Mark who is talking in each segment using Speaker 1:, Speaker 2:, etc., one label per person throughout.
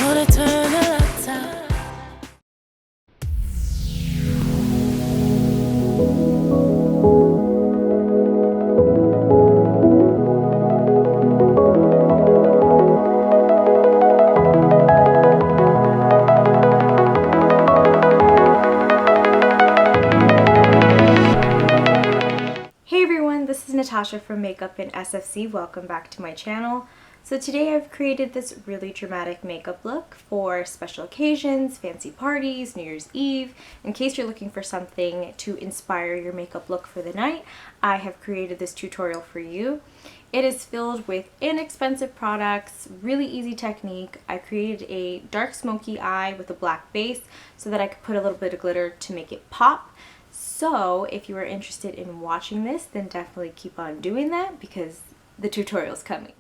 Speaker 1: Gonna turn the lights out.
Speaker 2: Hey everyone, this is Natasha from MakeupInSFC. Welcome back to my channel. So today I've created this really dramatic makeup look for special occasions, fancy parties, New Year's Eve. In case you're looking for something to inspire your makeup look for the night, I have created this tutorial for you. It is filled with inexpensive products, really easy technique. I created a dark smoky eye with a black base so that I could put a little bit of glitter to make it pop. So if you are interested in watching this, then definitely keep on doing that because the tutorial's coming.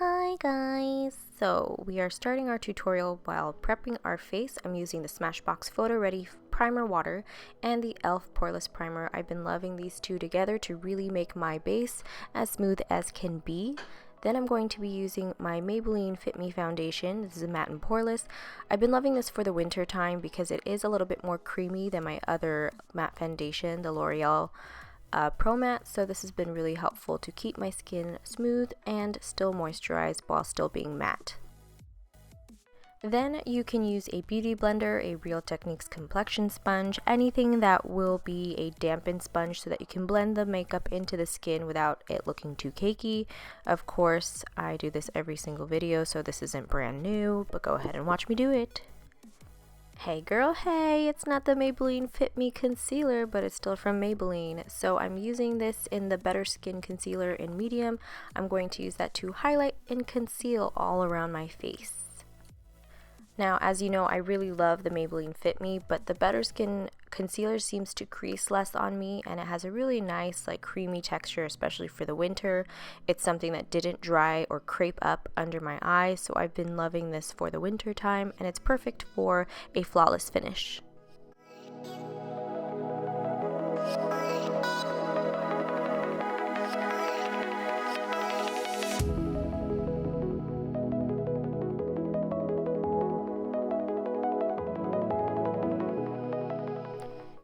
Speaker 2: Hi guys! So we are starting our tutorial while prepping our face. I'm using the Smashbox Photo Ready Primer Water and the E.L.F. Poreless Primer. I've been loving these two together to really make my base as smooth as can be. Then I'm going to be using my Maybelline Fit Me Foundation. This is a matte and poreless. I've been loving this for the winter time because it is a little bit more creamy than my other matte foundation, the L'Oreal Pro Matte. So this has been really helpful to keep my skin smooth and still moisturized while still being matte. Then you can use a beauty blender, a Real Techniques complexion sponge, anything that will be a dampened sponge so that you can blend the makeup into the skin without it looking too cakey. Of course, I do this every single video, so this isn't brand new, but go ahead and watch me do it. Hey girl, hey, it's not the Maybelline Fit Me Concealer, but it's still from Maybelline. So I'm using this in the Better Skin Concealer in medium. I'm going to use that to highlight and conceal all around my face. Now, as you know, I really love the Maybelline Fit Me, but the Better Skin Concealer seems to crease less on me, and it has a really nice, like, creamy texture, especially for the winter. It's something that didn't dry or crepe up under my eyes, so I've been loving this for the winter time, and it's perfect for a flawless finish.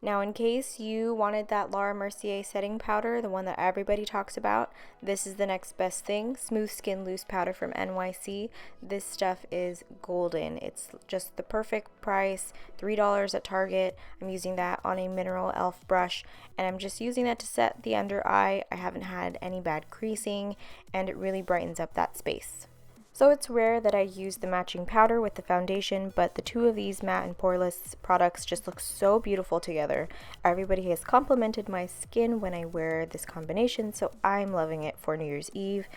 Speaker 2: Now, in case you wanted that Laura Mercier setting powder, the one that everybody talks about, this is the next best thing. Smooth Skin Loose Powder from NYC. This stuff is golden. It's just the perfect price, $3 at Target. I'm using that on a mineral e.l.f. brush, and I'm just using that to set the under eye. I haven't had any bad creasing, and it really brightens up that space. So it's rare that I use the matching powder with the foundation, but the two of these matte and poreless products just look so beautiful together. Everybody has complimented my skin when I wear this combination, so I'm loving it for New Year's Eve.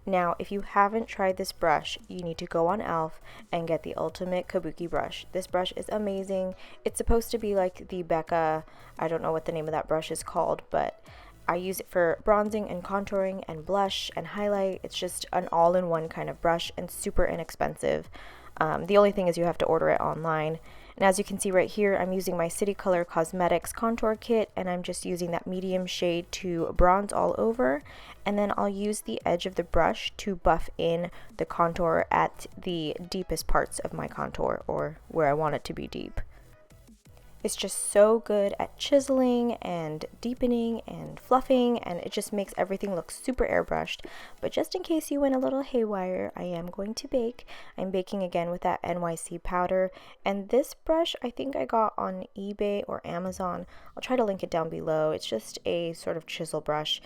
Speaker 2: Now, if you haven't tried this brush, you need to go on e.l.f. and get the Ultimate Kabuki brush. This brush is amazing. It's supposed to be like the Becca, I don't know what the name of that brush is called, but I use it for bronzing and contouring and blush and highlight. It's just an all-in-one kind of brush and super inexpensive. The only thing is you have to order it online. And as you can see right here, I'm using my City Color Cosmetics contour kit, and I'm just using that medium shade to bronze all over. And then I'll use the edge of the brush to buff in the contour at the deepest parts of my contour, or where I want it to be deep. It's just so good at chiseling and deepening and fluffing, and it just makes everything look super airbrushed. But just in case you went a little haywire, I am going to bake. I'm baking again with that NYC powder, and this brush I think I got on eBay or Amazon. I'll try to link it down below. It's just a sort of chisel brush.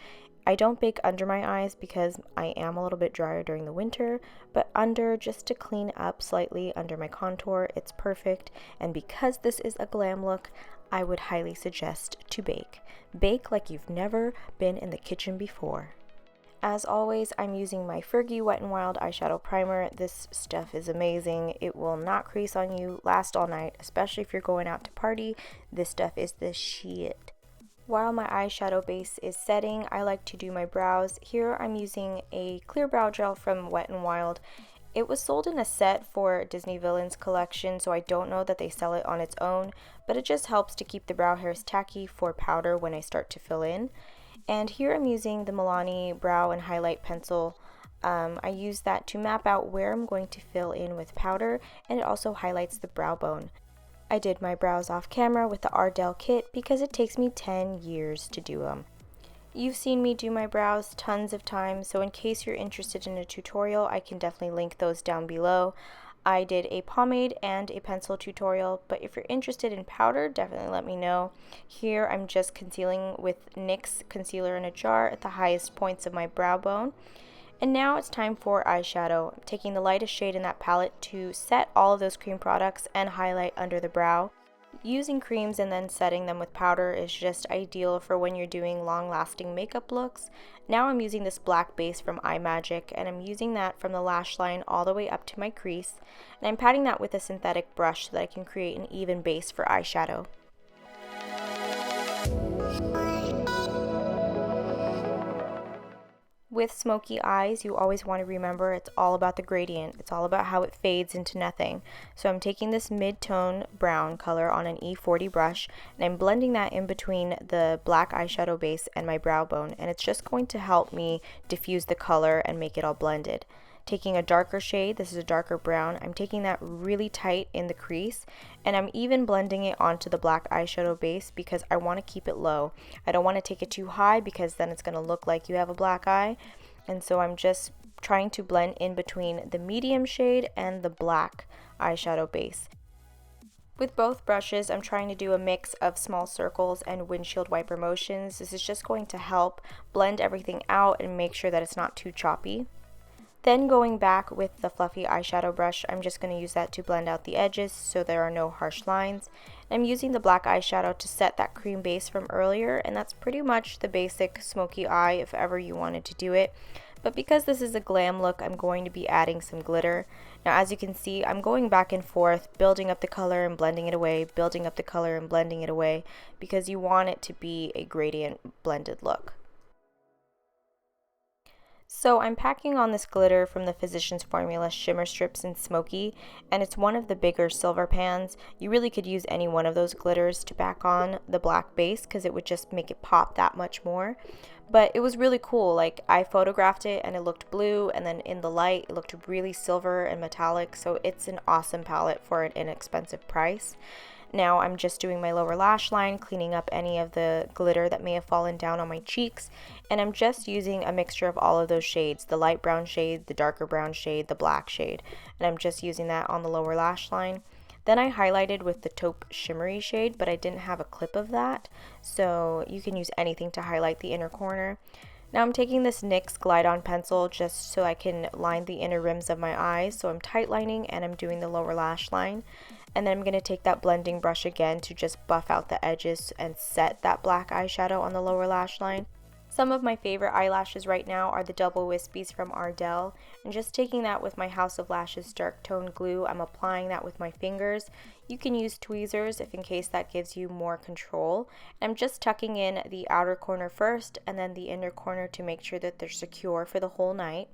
Speaker 2: I don't bake under my eyes because I am a little bit drier during the winter, but under, just to clean up slightly under my contour, it's perfect. And because this is a glam look, I would highly suggest to bake. Bake like you've never been in the kitchen before. As always, I'm using my Fergie Wet n Wild eyeshadow primer. This stuff is amazing. It will not crease on you, last all night, especially if you're going out to party. This stuff is the shit. While my eyeshadow base is setting, I like to do my brows. Here I'm using a clear brow gel from Wet n Wild. It was sold in a set for Disney Villains collection, so I don't know that they sell it on its own, but it just helps to keep the brow hairs tacky for powder when I start to fill in. And here I'm using the Milani Brow and Highlight Pencil. I use that to map out where I'm going to fill in with powder, and it also highlights the brow bone. I did my brows off camera with the Ardell kit because it takes me 10 years to do them. You've seen me do my brows tons of times, so in case you're interested in a tutorial, I can definitely link those down below. I did a pomade and a pencil tutorial, but if you're interested in powder, definitely let me know. Here I'm just concealing with NYX concealer in a jar at the highest points of my brow bone. And now it's time for eyeshadow. I'm taking the lightest shade in that palette to set all of those cream products and highlight under the brow. Using creams and then setting them with powder is just ideal for when you're doing long-lasting makeup looks. Now I'm using this black base from iMagic, and I'm using that from the lash line all the way up to my crease. And I'm patting that with a synthetic brush so that I can create an even base for eyeshadow. With smoky eyes, you always want to remember it's all about the gradient. It's all about how it fades into nothing. So I'm taking this mid-tone brown color on an E40 brush, and I'm blending that in between the black eyeshadow base and my brow bone, and it's just going to help me diffuse the color and make it all blended. Taking a darker shade, this is a darker brown, I'm taking that really tight in the crease, and I'm even blending it onto the black eyeshadow base because I want to keep it low. I don't want to take it too high because then it's going to look like you have a black eye, and so I'm just trying to blend in between the medium shade and the black eyeshadow base. With both brushes, I'm trying to do a mix of small circles and windshield wiper motions. This is just going to help blend everything out and make sure that it's not too choppy. Then going back with the fluffy eyeshadow brush, I'm just going to use that to blend out the edges so there are no harsh lines. I'm using the black eyeshadow to set that cream base from earlier, and that's pretty much the basic smoky eye if ever you wanted to do it. But because this is a glam look, I'm going to be adding some glitter. Now as you can see, I'm going back and forth, building up the color and blending it away, building up the color and blending it away, because you want it to be a gradient blended look. So I'm packing on this glitter from the Physicians Formula Shimmer Strips in Smokey, and it's one of the bigger silver pans. You really could use any one of those glitters to pack on the black base because it would just make it pop that much more. But it was really cool. Like, I photographed it and it looked blue, and then in the light it looked really silver and metallic, so it's an awesome palette for an inexpensive price. Now I'm just doing my lower lash line, cleaning up any of the glitter that may have fallen down on my cheeks, and I'm just using a mixture of all of those shades, the light brown shade, the darker brown shade, the black shade, and I'm just using that on the lower lash line. Then I highlighted with the taupe shimmery shade, but I didn't have a clip of that, so you can use anything to highlight the inner corner. Now I'm taking this NYX Glide On pencil just so I can line the inner rims of my eyes, so I'm tight lining and I'm doing the lower lash line. And then I'm going to take that blending brush again to just buff out the edges and set that black eyeshadow on the lower lash line. Some of my favorite eyelashes right now are the double wispies from Ardell, and just taking that with my House of Lashes dark tone glue, I'm applying that with my fingers. You can use tweezers if in case that gives you more control. And I'm just tucking in the outer corner first and then the inner corner to make sure that they're secure for the whole night.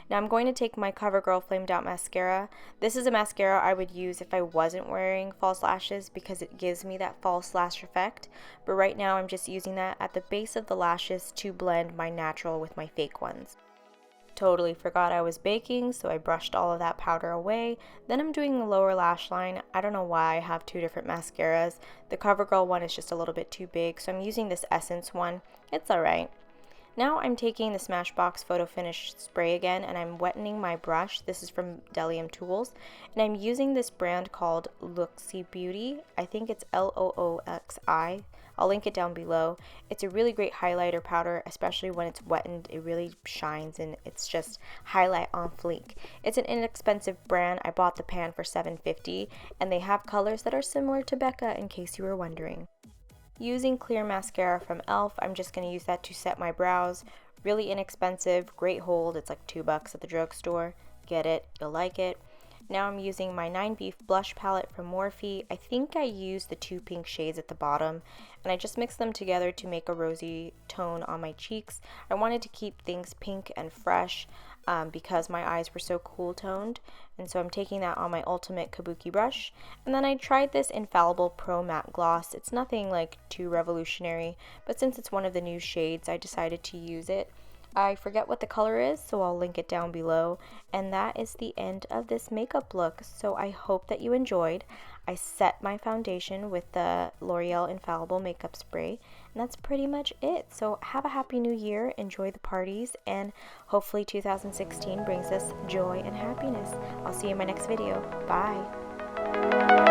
Speaker 2: Now I'm going to take my CoverGirl Flamed Out Mascara. This is a mascara I would use if I wasn't wearing false lashes because it gives me that false lash effect. But right now I'm just using that at the base of the lashes to blend my natural with my fake ones. Totally forgot I was baking, so I brushed all of that powder away. Then I'm doing the lower lash line. I don't know why I have two different mascaras. The CoverGirl one is just a little bit too big, so I'm using this Essence one. It's alright. Now I'm taking the Smashbox Photo Finish spray again, and I'm wettening my brush. This is from Delium Tools, and I'm using this brand called Looksy Beauty. I think it's Looxi. I'll link it down below. It's a really great highlighter powder, especially when it's wettened. It really shines and it's just highlight on fleek. It's an inexpensive brand. I bought the pan for $7.50, and they have colors that are similar to Becca in case you were wondering. Using clear mascara from E.L.F, I'm just going to use that to set my brows. Really inexpensive, great hold. It's like $2 at the drugstore. Get it, you'll like it. Now I'm using my 9 Beef blush palette from Morphe. I think I used the 2 pink shades at the bottom, and I just mixed them together to make a rosy tone on my cheeks. I wanted to keep things pink and fresh because my eyes were so cool toned, and so I'm taking that on my Ultimate Kabuki brush. And then I tried this Infallible Pro Matte Gloss. It's nothing like too revolutionary, but since it's one of the new shades, I decided to use it. I forget what the color is, so I'll link it down below. And that is the end of this makeup look. So I hope that you enjoyed. I set my foundation with the L'Oreal Infallible Makeup Spray, and that's pretty much it. So have a happy new year, enjoy the parties, and hopefully 2016 brings us joy and happiness. I'll see you in my next video. Bye!